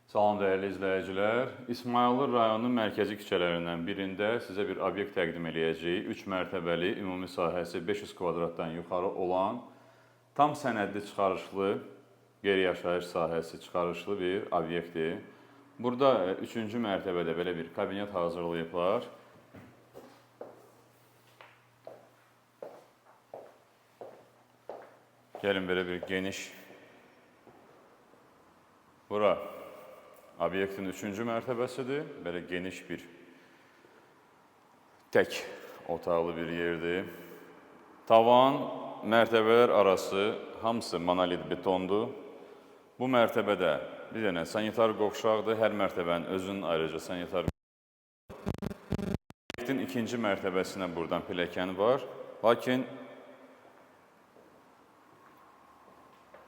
Salam dəyərli izləyicilər. İsmayıllı rayonunun mərkəzi küçələrindən birində sizə bir obyekt təqdim edəcəyik. 3 mərtəbəli, ümumi sahəsi 500 kvadratdan yuxarı olan, tam sənədli çıxarışlı, qeyri-yaşayış sahəsi çıxarışlı bir obyektdir. Burada 3-cü mərtəbədə belə bir kabinet hazırlayıblar. Gəlin belə bir geniş. Bura obyektin 3-cü mərtəbəsidir. Belə geniş bir tək otaqlı bir yerdir. Tavan, mərtəbələr arası hamısı monolit betondur. Bu mərtəbədə bir dənə sanitar qovşaqdır. Hər mərtəbənin özünün ayrıca sanitar qovşağı. Obyektin 2-ci mərtəbəsinə buradan pilləkən var. Lakin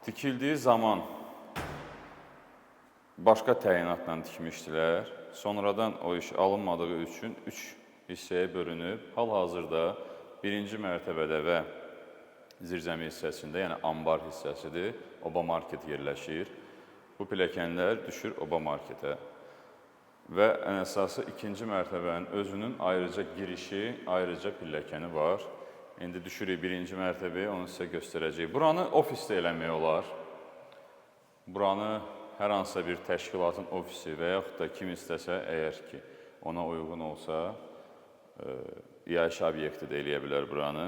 tikildiyi zaman başqa təyinatla tikmişdilər. Sonradan o iş alınmadığı üçün 3 hissəyə bölünüb. Hal-hazırda 1-ci mərtəbədə və zirzəmi hissəsində, yəni ambar hissəsidir, Oba Market yerləşir. Bu pilləkənlər düşür Oba Marketə. Və ən əsası 2-ci mərtəbənin özünün ayrıca girişi, ayrıca pilləkəni var. İndi düşürük 1-ci mərtəbəyə, onu sizə göstərəcəyik. Buranı ofisdə eləmək olar. Buranı hər hansısa bir təşkilatın ofisi və yaxud da kim istəsə, əgər ki, ona uyğun olsa, yaşayış obyekti də eləyə bilər buranı.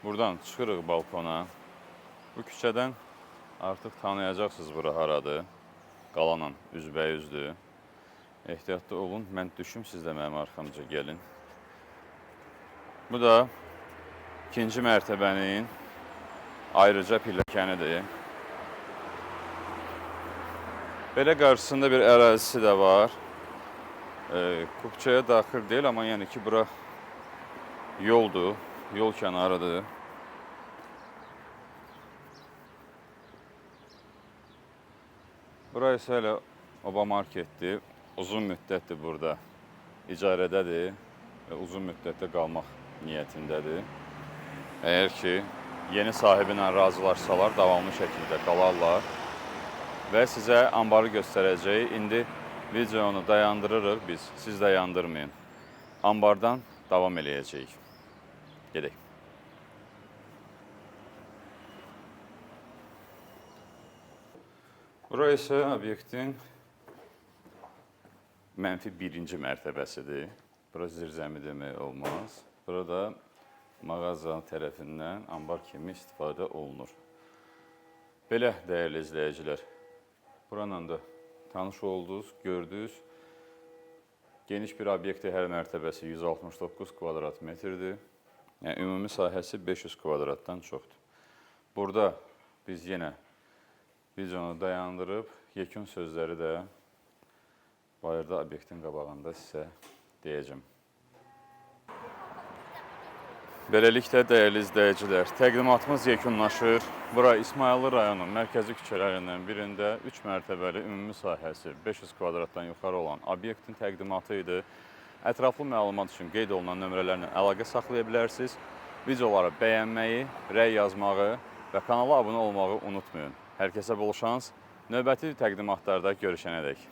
Buradan çıxırıq balkona. Bu küçədən artıq tanıyacaqsınız bura haradır. Qalanla üzbəyüzdür. Ehtiyatlı olun, mən düşüm, siz də mənim arxamca gəlin. Bu da 2-ci mərtəbənin ayrıca pilləkənidir. Belə qarşısında bir ərazisi də var. Kupçaya daxil deyil, amma yəni ki, bura yoldur, yol kənarıdır. Bura isə elə Oba Marketdir. Uzun müddətdir burada icarədədir və uzun müddətdə qalmaq niyyətindədir. Əgər ki, yeni sahibi ilə razılaşsalar, davamlı şəkildə qalarlar və sizə ambarı göstərəcəyik. İndi videonu dayandırırıq biz, siz dayandırmayın. Ambardan davam eləyəcəyik. Gedək. Bura isə obyektin mənfi 1-ci mərtəbəsidir. Bura zirzəmi demək olmaz. Burada mağaza tərəfindən ambar kimi istifadə olunur. Belə, dəyərli izləyicilər, buranla da tanış oldunuz, gördünüz. Geniş bir obyekti hər mərtəbəsi 169 kvadrat metrdir. Yəni, ümumi sahəsi 500 kvadratdan çoxdur. Burada biz yenə videonu dayandırıb, yekun sözləri də bayırda obyektin qabağında sizə deyəcəm. Beləliklə, dəyərli izləyicilər, təqdimatımız yekunlaşır. Bura İsmayıllı rayonunun mərkəzi küçələrindən birində 3 mərtəbəli ümumi sahəsi 500 kvadratdan yuxarı olan obyektin təqdimatı idi. Ətraflı məlumat üçün qeyd olunan nömrələrlə əlaqə saxlaya bilərsiniz. Videoları bəyənməyi, rəy yazmağı və kanala abunə olmağı unutmayın. Hər kəsə bol şans. Növbəti təqdimatlarda görüşənədək.